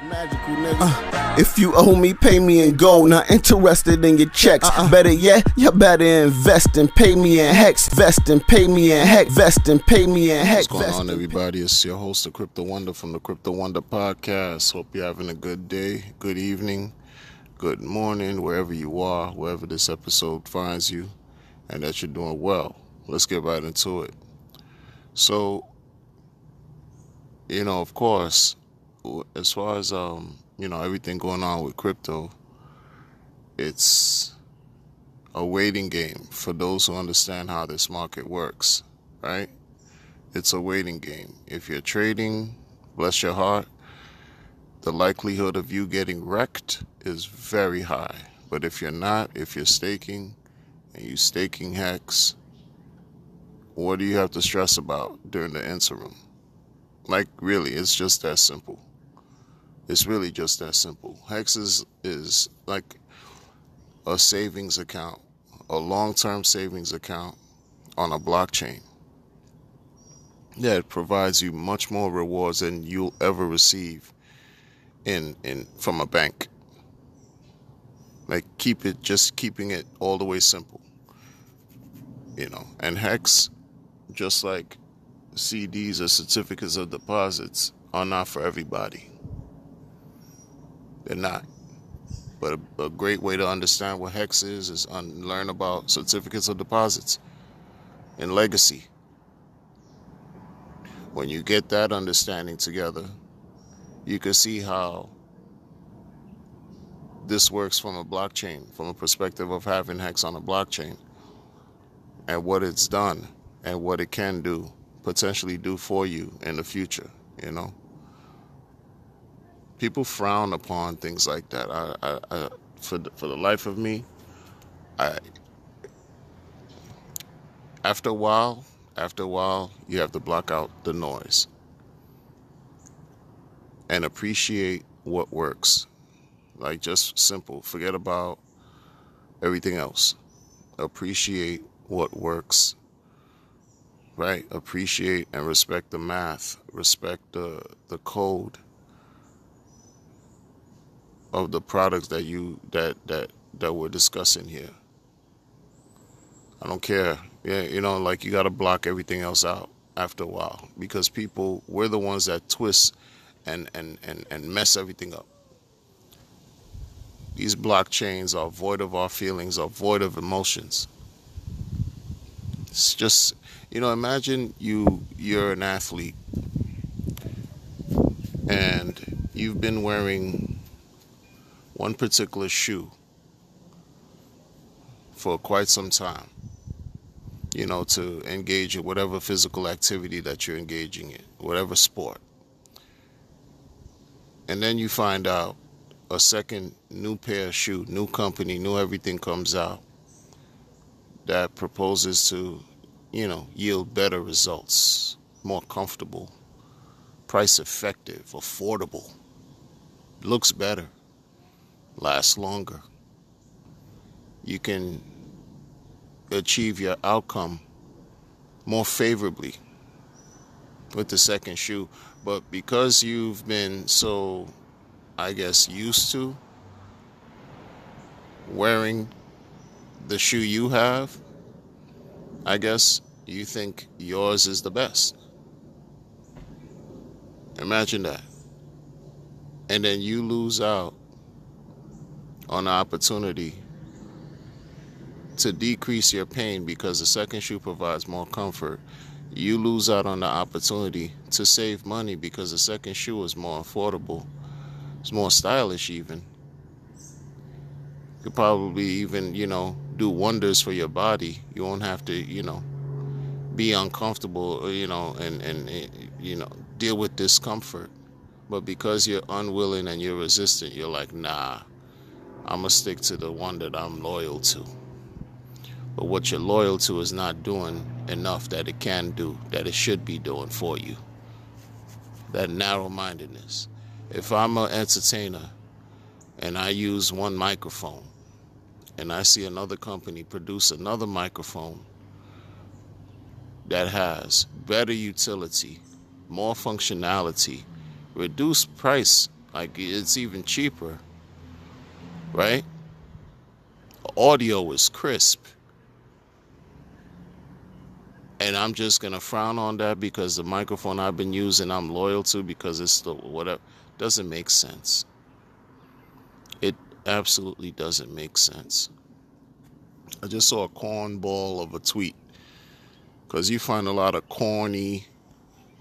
Magical nigga. If you owe me, pay me in gold. Not interested in your checks. Better yet, you better invest and pay me in Hex. Vest and pay me in Hex. Vest and pay me in Hex. What's going on, everybody? It's your host, the Crypto Wonder from the Crypto Wonder Podcast. Hope you're having a good day, good evening, good morning, wherever you are, wherever this episode finds you, and that you're doing well. Let's get right into it. So, of course, as far as, everything going on with crypto, it's a waiting game for those who understand how this market works, right? It's a waiting game. If you're trading, bless your heart, the likelihood of you getting wrecked is very high. But if you're not, if you're staking, and you're staking Hex, what do you have to stress about during the interim? Like, really, it's just that simple. It's really just that simple. Hex is like a savings account, a long-term savings account on a blockchain. Yeah, it provides you much more rewards than you'll ever receive from a bank. Like, keeping it all the way simple. And Hex, just like CDs or certificates of deposits, are not for everybody. They're not. But a great way to understand what Hex is learn about certificates of deposits and legacy. When you get that understanding together, you can see how this works from a blockchain, from a perspective of having Hex on a blockchain, and what it's done and what it can do, potentially do for you in the future, People frown upon things like that. For the life of me, after a while, you have to block out the noise and appreciate what works. Like, just simple. Forget about everything else. Appreciate what works, right? Appreciate and respect the math. Respect the code of the products that we're discussing here. I don't care. Yeah, you got to block everything else out after a while, because we're the ones that twist and mess everything up. These blockchains are void of our feelings, are void of emotions. It's just, imagine you're an athlete and you've been wearing one particular shoe for quite some time, to engage in whatever physical activity that you're engaging in, whatever sport. And then you find out a second new pair of shoe, new company, new everything comes out that proposes to, yield better results, more comfortable, price effective, affordable, looks better, lasts longer. You can achieve your outcome more favorably with the second shoe. But because you've been so, I guess, used to wearing the shoe you have, I guess you think yours is the best. Imagine that. And then you lose out on the opportunity to decrease your pain because the second shoe provides more comfort. You lose out on the opportunity to save money because the second shoe is more affordable. It's more stylish even. Could probably even, do wonders for your body. You won't have to, be uncomfortable, and deal with discomfort. But because you're unwilling and you're resistant, you're like, nah, I'm going to stick to the one that I'm loyal to. But what you're loyal to is not doing enough that it can do, that it should be doing for you. That narrow-mindedness. If I'm an entertainer and I use one microphone and I see another company produce another microphone that has better utility, more functionality, reduced price, Like, it's even cheaper, right? Audio is crisp. And I'm just going to frown on that because the microphone I've been using, I'm loyal to because it's the whatever. Doesn't make sense. It absolutely doesn't make sense. I just saw a cornball of a tweet because you find a lot of corny,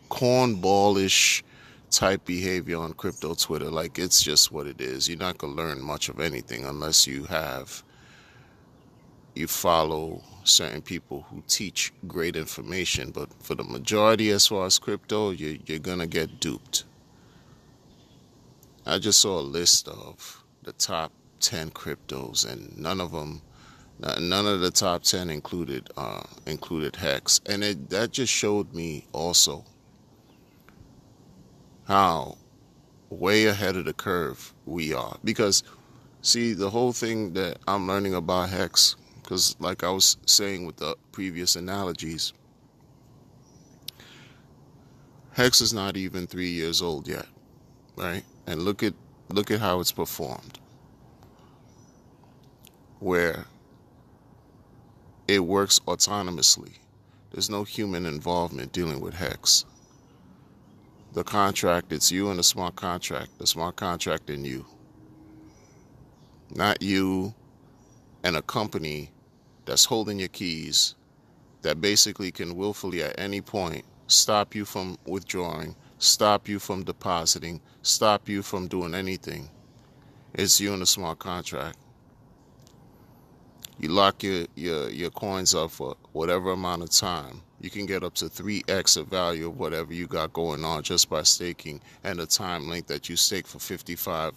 cornballish type behavior on crypto Twitter. Like, it's just what it is. You're not going to learn much of anything unless you follow certain people who teach great information. But for the majority, as far as crypto, you're going to get duped. I just saw a list of the top 10 cryptos, and none of the top 10 included Hex. And that just showed me also how way ahead of the curve we are. Because, see, the whole thing that I'm learning about Hex, because like I was saying with the previous analogies, Hex is not even 3 years old yet, right? And look at how it's performed, where it works autonomously. There's no human involvement dealing with Hex. The contract, it's you and the smart contract and you. Not you and a company that's holding your keys that basically can willfully at any point stop you from withdrawing, stop you from depositing, stop you from doing anything. It's you and the smart contract. You lock your coins up for whatever amount of time. You can get up to 3x the value of whatever you got going on just by staking, and the time length that you stake for 55,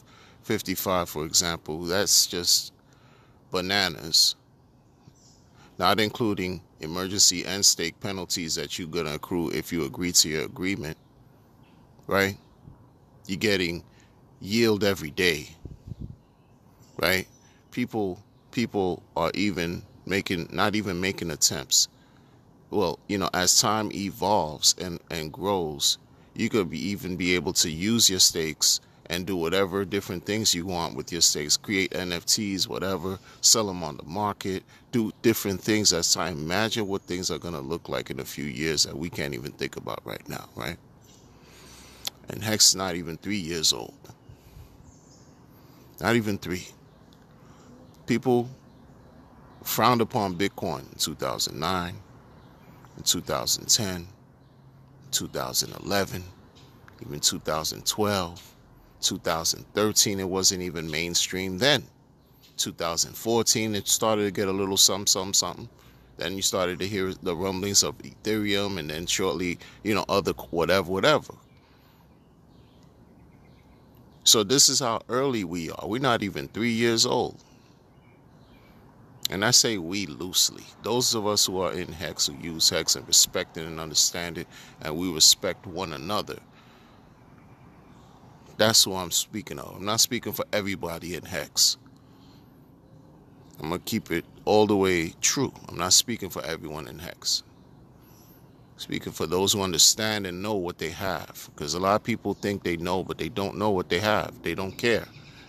for example. That's just bananas. Not including emergency and stake penalties that you're going to accrue if you agree to your agreement, right? You're getting yield every day, right? People are not even making attempts. Well, as time evolves and grows, you could even be able to use your stakes and do whatever different things you want with your stakes. Create NFTs, whatever, sell them on the market, do different things as time. Imagine what things are going to look like in a few years that we can't even think about right now, right? And Hex is not even 3 years old. Not even 3. People frowned upon Bitcoin in 2009, in 2010, 2011, even 2012, 2013, it wasn't even mainstream then. 2014, it started to get a little something. Then you started to hear the rumblings of Ethereum, and then shortly, other whatever. So this is how early we are. We're not even 3 years old. And I say we loosely. Those of us who are in Hex, who use Hex and respect it and understand it, and we respect one another. That's who I'm speaking of. I'm not speaking for everybody in Hex. I'm going to keep it all the way true. I'm not speaking for everyone in Hex. I'm speaking for those who understand and know what they have. Because a lot of people think they know, but they don't know what they have. They don't care.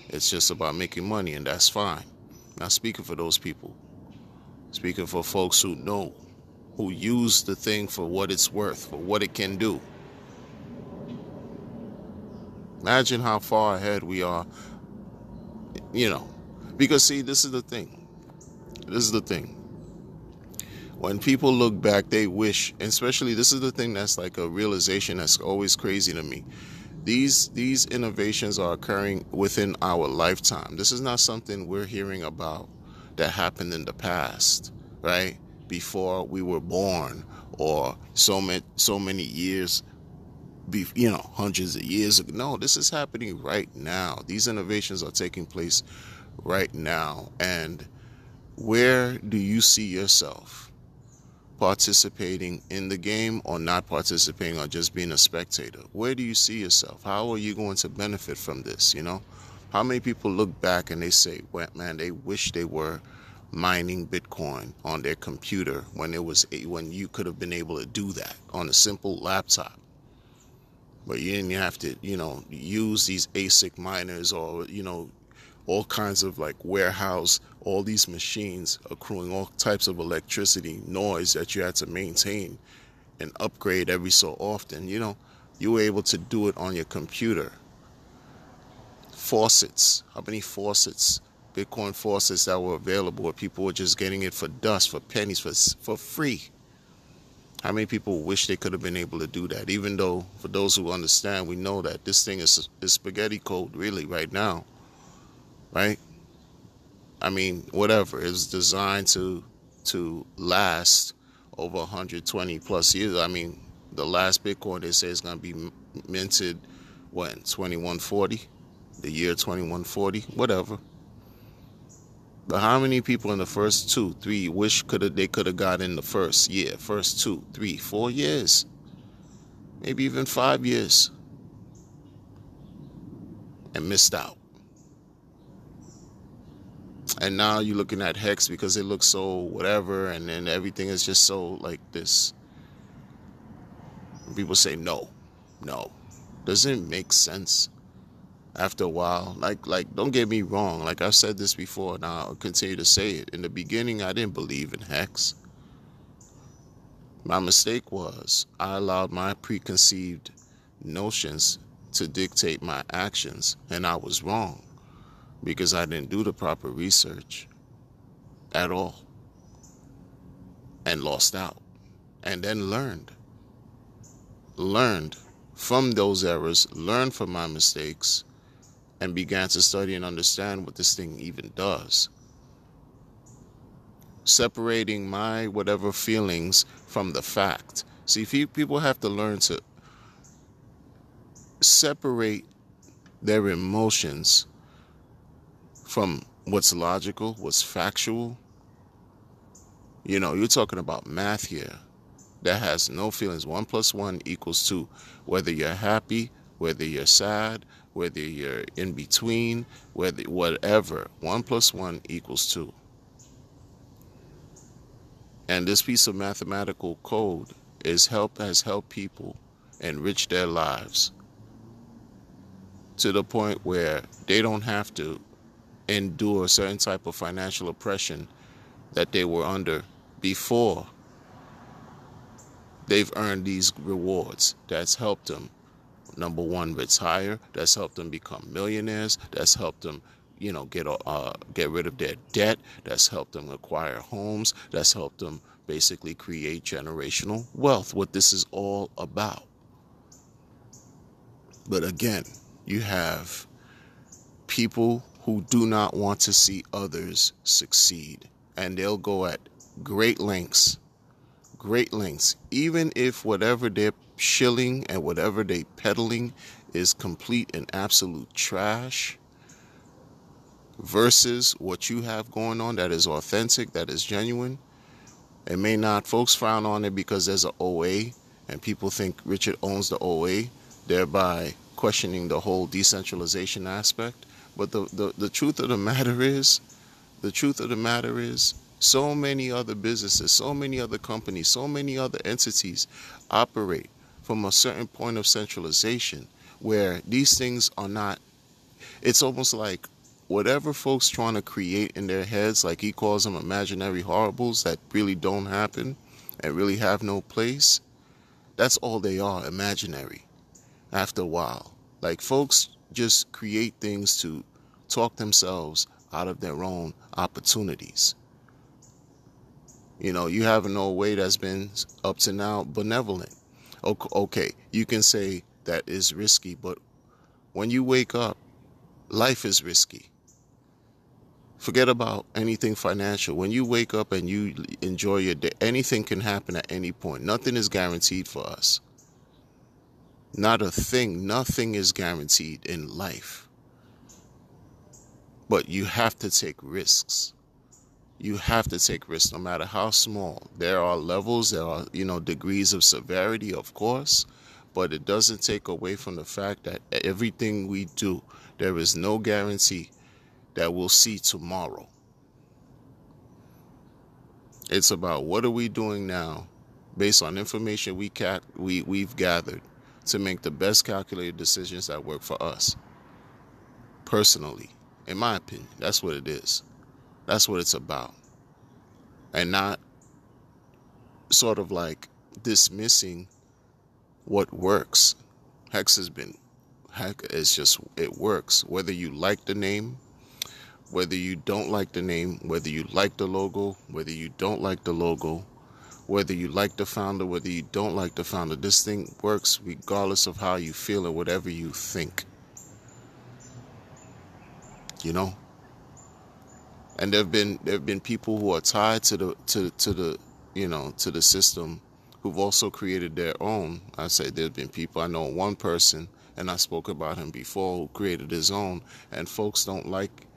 It's just about making money, and that's fine. I'm not speaking for those people. I'm speaking for folks who know, who use the thing for what it's worth, for what it can do. Imagine how far ahead we are, because see, this is the thing. When people look back, they wish, and especially this is the thing that's like a realization that's always crazy to me. These innovations are occurring within our lifetime. This is not something we're hearing about that happened in the past, right? Before we were born, or so many years, hundreds of years ago. No, this is happening right now. These innovations are taking place right now. And where do you see yourself? Participating in the game, or not participating, or just being a spectator? Where do you see yourself? How are you going to benefit from this? How many people look back and they say, well, man, they wish they were mining Bitcoin on their computer when you could have been able to do that on a simple laptop? But you didn't have to, use these ASIC miners or, all kinds of like warehouse, all these machines accruing all types of electricity, noise that you had to maintain and upgrade every so often. You were able to do it on your computer. Faucets, how many faucets, Bitcoin faucets that were available where people were just getting it for dust, for pennies, for free. How many people wish they could have been able to do that? Even though, for those who understand, we know that this thing is spaghetti code really right now, right? I mean, whatever. It's designed to last over 120 plus years. I mean, the last Bitcoin they say is going to be minted when 2140, the year 2140, whatever. But how many people in the first 2, 3 wish they could have got in the first year, first 2, 3, 4 years, maybe even 5 years, and missed out? And now you're looking at Hex because it looks so whatever, and then everything is just so like this. People say no. Doesn't make sense after a while. Like don't get me wrong. Like I've said this before, and I'll continue to say it. In the beginning, I didn't believe in Hex. My mistake was I allowed my preconceived notions to dictate my actions, and I was wrong because I didn't do the proper research at all and lost out, and then learned from those errors, learned from my mistakes, and began to study and understand what this thing even does. Separating my whatever feelings from the fact. See, people have to learn to separate their emotions from what's logical, what's factual. You're talking about math here that has no feelings. 1 + 1 = 2. Whether you're happy, whether you're sad, whether you're in between, whatever, 1 + 1 = 2. And this piece of mathematical code has helped people enrich their lives to the point where they don't have to endure a certain type of financial oppression that they were under before they've earned these rewards. That's helped them, number one, retire. That's helped them become millionaires. That's helped them, get rid of their debt. That's helped them acquire homes. That's helped them basically create generational wealth, what this is all about. But again, you have people who do not want to see others succeed, and they'll go at great lengths, even if whatever they're shilling and whatever they're peddling is complete and absolute trash versus what you have going on that is authentic, that is genuine. It may not, folks frown on it because there's an OA and people think Richard owns the OA, thereby questioning the whole decentralization aspect. But the truth of the matter is, so many other businesses, so many other companies, so many other entities operate from a certain point of centralization where these things are not, it's almost like whatever folks trying to create in their heads, like he calls them imaginary horribles that really don't happen and really have no place, that's all they are, imaginary. After a while, like folks just create things to talk themselves out of their own opportunities. You have an old way that's been up to now benevolent. Okay, you can say that is risky, but when you wake up, life is risky. Forget about anything financial. When you wake up and you enjoy your day, anything can happen at any point. Nothing is guaranteed for us. Not a thing. Nothing is guaranteed in life. But you have to take risks. You have to take risks no matter how small. There are levels, there are, degrees of severity, of course, but it doesn't take away from the fact that everything we do, there is no guarantee that we'll see tomorrow. It's about what are we doing now based on information we've gathered to make the best calculated decisions that work for us. Personally, in my opinion, that's what it is. That's what it's about. And not sort of like dismissing what works. Hex is just, it works. Whether you like the name, whether you don't like the name, whether you like the logo, whether you don't like the logo, whether you like the founder, whether you don't like the founder, this thing works regardless of how you feel or whatever you think. You know? And there've been people who are tied to the to the system who've also created their own. I say there's been people, I know one person, and I spoke about him before, who created his own, and folks don't like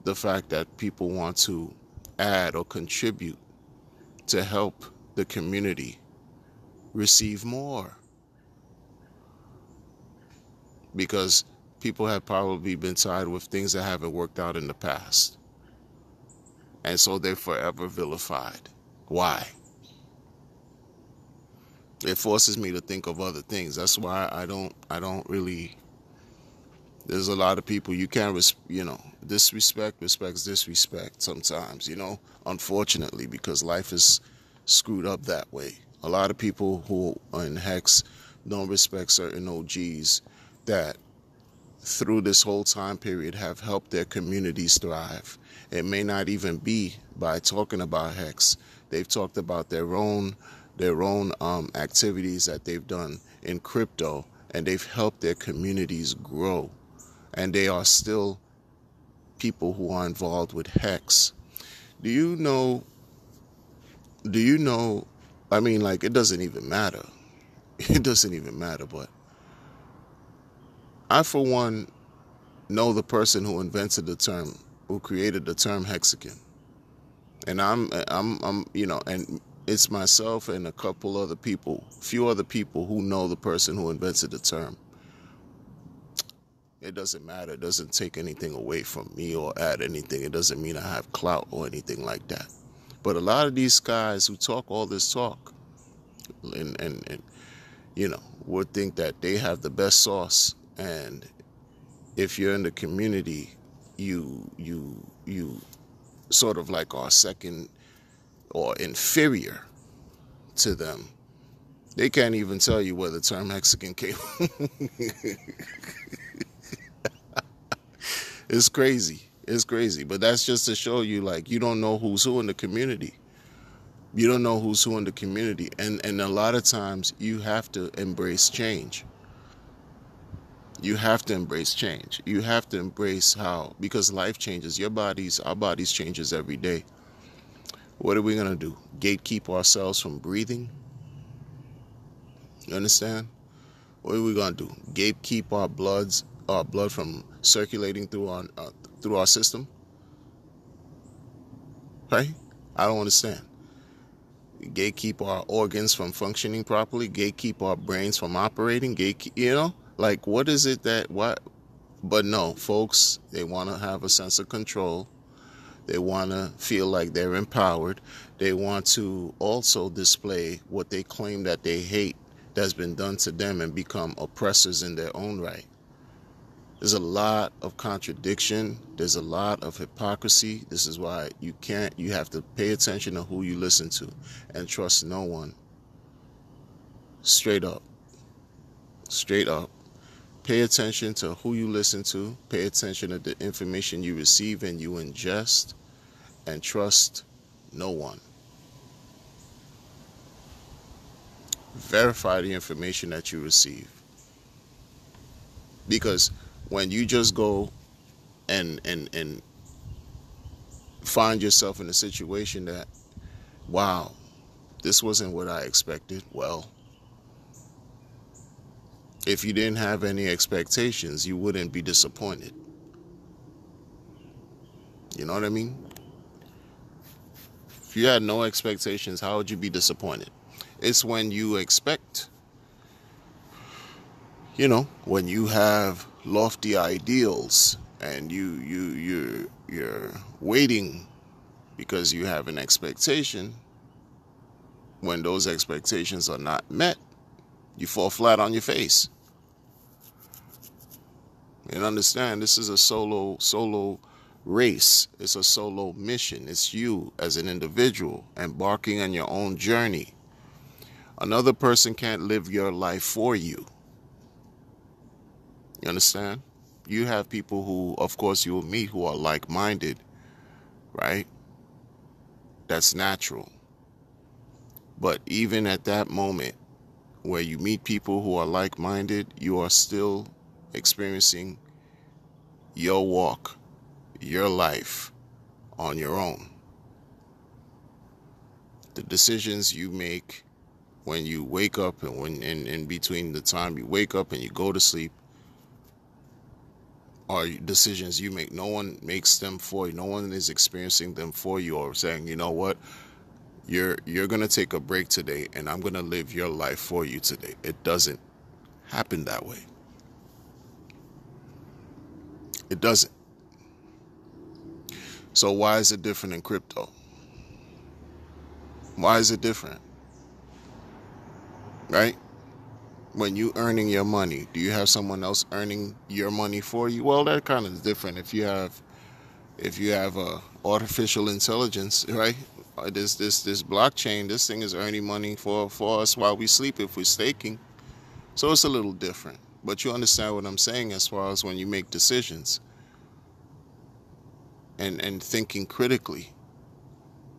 the fact that people want to add or contribute to help the community receive more, because people have probably been tied with things that haven't worked out in the past, and so they're forever vilified. Why? It forces me to think of other things. That's why I don't really. There's a lot of people you can't, disrespect respects disrespect sometimes, unfortunately, because life is screwed up that way. A lot of people who are in Hex don't respect certain OGs that through this whole time period have helped their communities thrive. It may not even be by talking about Hex. They've talked about their own activities that they've done in crypto, and they've helped their communities grow. And they are still people who are involved with Hex. Do you know, I mean, like, it doesn't even matter. It doesn't even matter, but I, for one, know the person who invented the term, who created the term hexagon. And I'm and it's myself and a couple other people, few other people who know the person who invented the term. It doesn't matter. It doesn't take anything away from me or add anything. It doesn't mean I have clout or anything like that. But a lot of these guys who talk all this talk and would think that they have the best sauce, and if you're in the community, you sort of like are second or inferior to them. They can't even tell you where the term hexagon came from. It's crazy. It's crazy. But that's just to show you, like, you don't know who's who in the community. You don't know who's who in the community. And a lot of times you have to embrace change. You have to embrace change. You have to embrace because life changes. Our bodies changes every day. What are we going to do? Gatekeep ourselves from breathing? You understand? What are we going to do? Gatekeep our blood from circulating through our system? Right? I don't understand. Gatekeep our organs from functioning properly. Gatekeep our brains from operating. Like, what is it but no, folks, they want to have a sense of control. They want to feel like they're empowered. They want to also display what they claim that they hate that's been done to them and become oppressors in their own right. There's a lot of contradiction. There's a lot of hypocrisy. This is why you have to pay attention to who you listen to and trust no one. Straight up. Straight up. Pay attention to who you listen to. Pay attention to the information you receive and you ingest, and trust no one. Verify the information that you receive. Because when you just go and find yourself in a situation that, wow, this wasn't what I expected, well, if you didn't have any expectations, you wouldn't be disappointed. You know what I mean? If you had no expectations, how would you be disappointed? It's when you expect, when you have lofty ideals and you're waiting because you have an expectation. When those expectations are not met, You fall flat on your face. And understand, this is a solo race. It's a solo mission. It's you as an individual embarking on your own journey. Another person can't live your life for you. You understand? You have people who, of course, you will meet who are like-minded, right? That's natural. But even at that moment where you meet people who are like-minded, you are still experiencing your walk, your life on your own. The decisions you make when you wake up and when in between the time you wake up and you go to sleep are decisions you make. No one makes them for you. No one is experiencing them for you or saying, you know what, you're going to take a break today and I'm going to live your life for you today. It doesn't happen that way. It doesn't. So why is it different in crypto? Why is it different? Right? When you earning your money, do you have someone else earning your money for you? Well, that kind of is different. If you have artificial intelligence, right? This blockchain, this thing is earning money for us while we sleep if we're staking. So it's a little different. But you understand what I'm saying as far as when you make decisions and thinking critically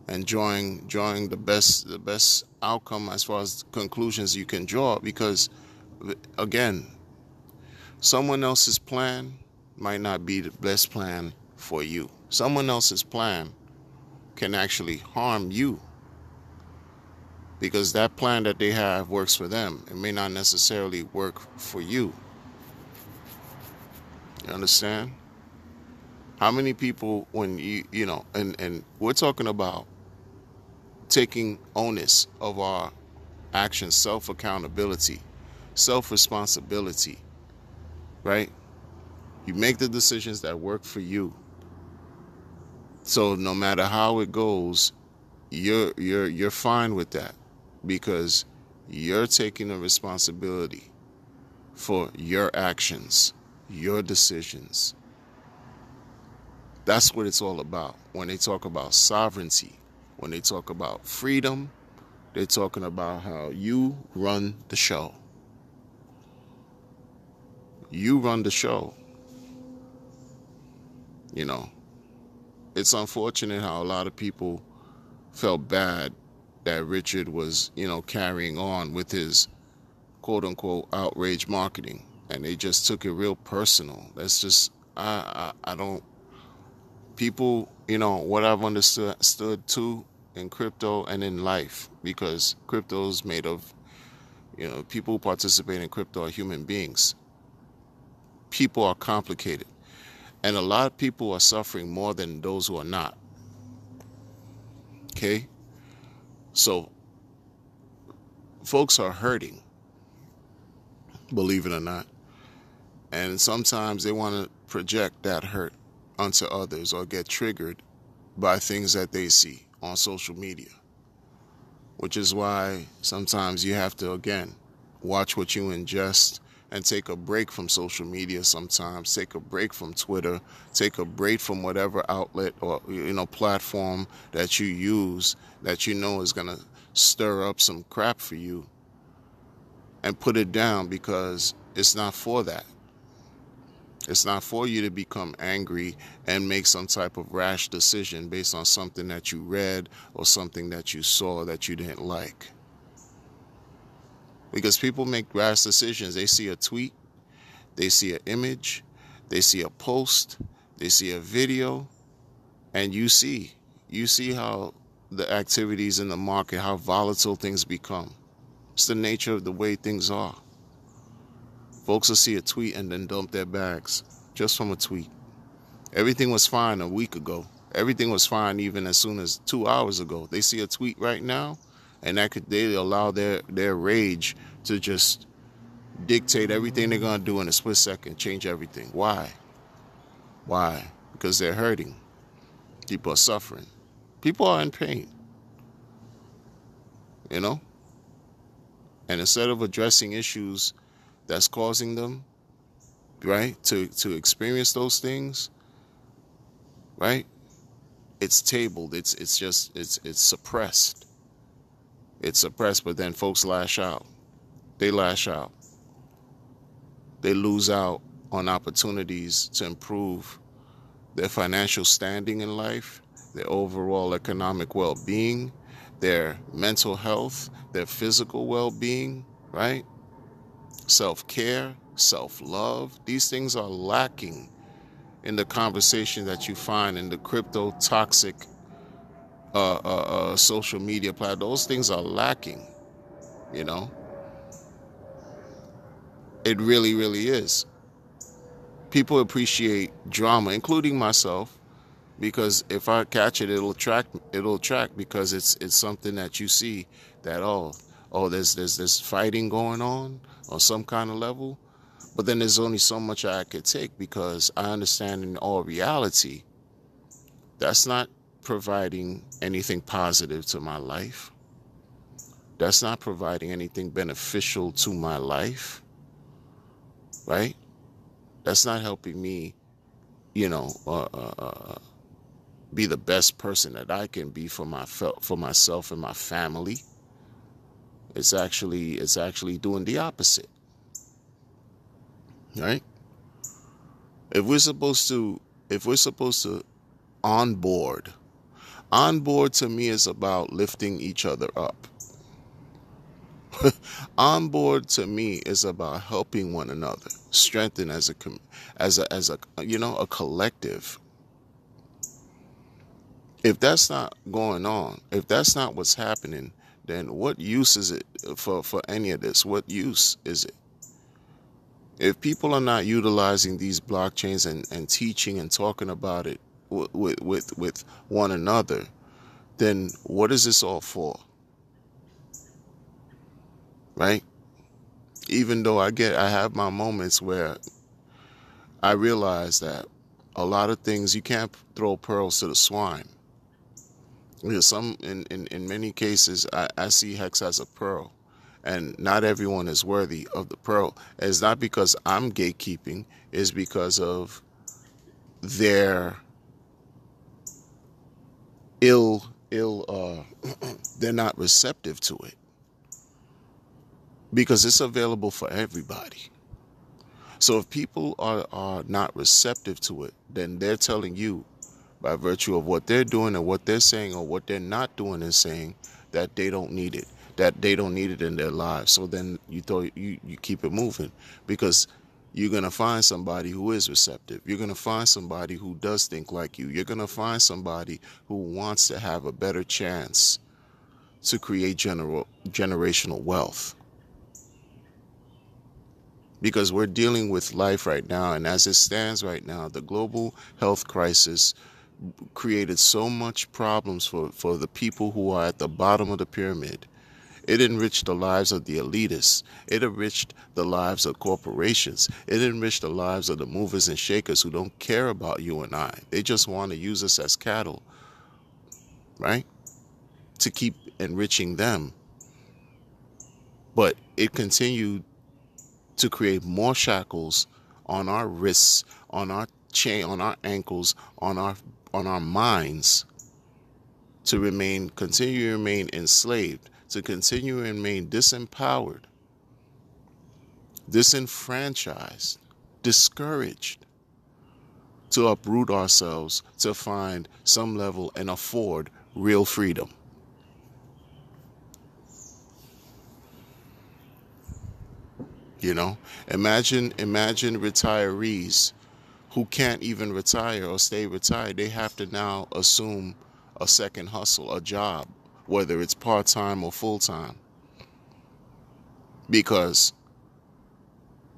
and drawing the best outcome as far as conclusions you can draw, because again, someone else's plan might not be the best plan for you. Someone else's plan can actually harm you because that plan that they have works for them. It may not necessarily work for you. You understand? How many people, when you know, and we're talking about taking onus of our actions, self-accountability, self-responsibility, right? You make the decisions that work for you. So no matter how it goes, you're fine with that because you're taking the responsibility for your actions, your decisions. That's what it's all about. When they talk about sovereignty, when they talk about freedom, they're talking about how you run the show. You run the show. You know, it's unfortunate how a lot of people felt bad that Richard was, carrying on with his quote unquote outrage marketing, and they just took it real personal. That's just, I don't, people, what I've understood too in crypto and in life, because crypto is made of, people who participate in crypto are human beings. People are complicated. And a lot of people are suffering more than those who are not. Okay? So, folks are hurting, believe it or not. And sometimes they want to project that hurt onto others or get triggered by things that they see on social media. Which is why sometimes you have to, again, watch what you ingest and take a break from social media sometimes. Take a break from Twitter. Take a break from whatever outlet or, platform that you use that you know is going to stir up some crap for you. And put it down because it's not for that. It's not for you to become angry and make some type of rash decision based on something that you read or something that you saw that you didn't like. Because people make rash decisions. They see a tweet, they see an image, they see a post, they see a video, and you see how the activities in the market, how volatile things become. It's the nature of the way things are. Folks will see a tweet and then dump their bags just from a tweet. Everything was fine a week ago. Everything was fine even as soon as 2 hours ago. They see a tweet right now, and they allow their rage to just dictate everything they're going to do in a split second, change everything. Why? Because they're hurting. People are suffering. People are in pain. And instead of addressing issues that's causing them, right, to experience those things, right, it's tabled. It's suppressed. It's suppressed, but then folks lash out. They lash out. They lose out on opportunities to improve their financial standing in life, their overall economic well-being, their mental health, their physical well-being, right? Self-care, self-love. These things are lacking in the conversation that you find in the crypto toxic social media platform. Those things are lacking, you know? It really, really is. People appreciate drama, including myself, because if I catch it, it'll attract because it's something that you see that there's this fighting going on some kind of level, but then there's only so much I could take because I understand in all reality that's not providing anything positive to my life. That's not providing anything beneficial to my life, right? That's not helping me, you know, be the best person that I can be for myself and my family. It's actually doing the opposite, right? If we're supposed to onboard to me is about lifting each other up. Onboard to me is about helping one another, strengthen as a a collective. If that's not going on, if that's not what's happening, then what use is it for any of this? What use is it? If people are not utilizing these blockchains and teaching and talking about it with one another, then what is this all for? Right? Even though I have my moments where I realize that a lot of things you can't throw pearls to the swine. Because in many cases I see Hex as a pearl, and not everyone is worthy of the pearl. It's not because I'm gatekeeping, it's because of their they're not receptive to it, because it's available for everybody. So if people are not receptive to it, then they're telling you, by virtue of what they're doing or what they're saying or what they're not doing and saying, that they don't need it, in their lives. So then you keep it moving, because you're going to find somebody who is receptive. You're going to find somebody who does think like you. You're going to find somebody who wants to have a better chance to create generational wealth. Because we're dealing with life right now, and as it stands right now, the global health crisis created so much problems for the people who are at the bottom of the pyramid. It enriched the lives of the elitists. It enriched the lives of corporations. It enriched the lives of the movers and shakers who don't care about you and I. They just want to use us as cattle, right? To keep enriching them. But it continued to create more shackles on our wrists, on our chain, on our ankles, on our minds, to continue to remain enslaved, to continue to remain disempowered, disenfranchised, discouraged, to uproot ourselves to find some level and afford real freedom. You know, imagine retirees who can't even retire or stay retired. They have to now assume a second hustle, a job, whether it's part-time or full-time, because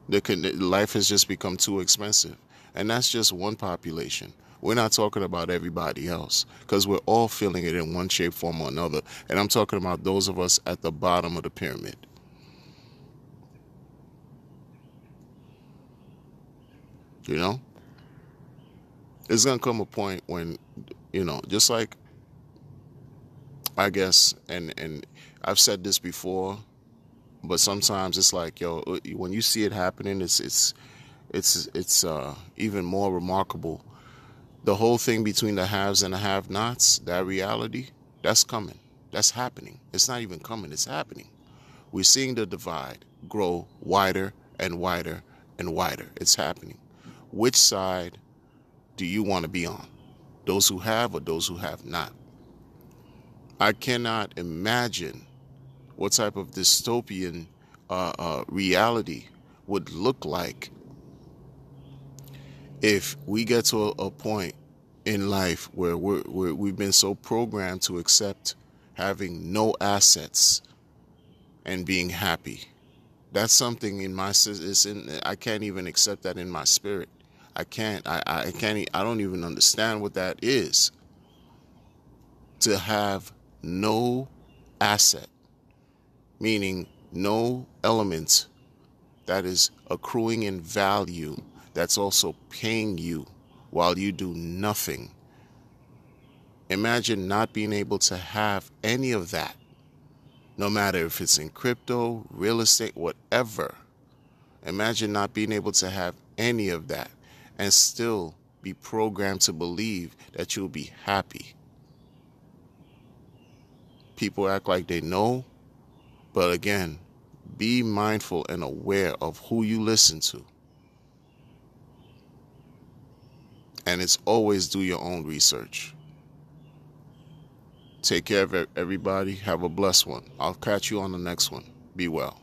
life has just become too expensive. And that's just one population. We're not talking about everybody else, because we're all feeling it in one shape, form, or another. And I'm talking about those of us at the bottom of the pyramid. You know? There's going to come a point when, just like, I guess, and I've said this before, But sometimes it's like, yo, when you see it happening, it's even more remarkable. The whole thing between the haves and the have-nots, that reality, that's coming. That's happening. It's not even coming, it's happening. We're seeing the divide grow wider and wider and wider. It's happening. Which side do you want to be on? Those who have or those who have not? I cannot imagine what type of dystopian reality would look like if we get to a point in life where we've been so programmed to accept having no assets and being happy. That's something in my, I can't even accept that in my spirit. I can't, I can't, I don't even understand what that is. To have no asset, meaning no element that is accruing in value, that's also paying you while you do nothing. Imagine not being able to have any of that, no matter if it's in crypto, real estate, whatever. Imagine not being able to have any of that and still be programmed to believe that you'll be happy. People act like they know, but again, be mindful and aware of who you listen to. And it's always do your own research. Take care of everybody. Have a blessed one. I'll catch you on the next one. Be well.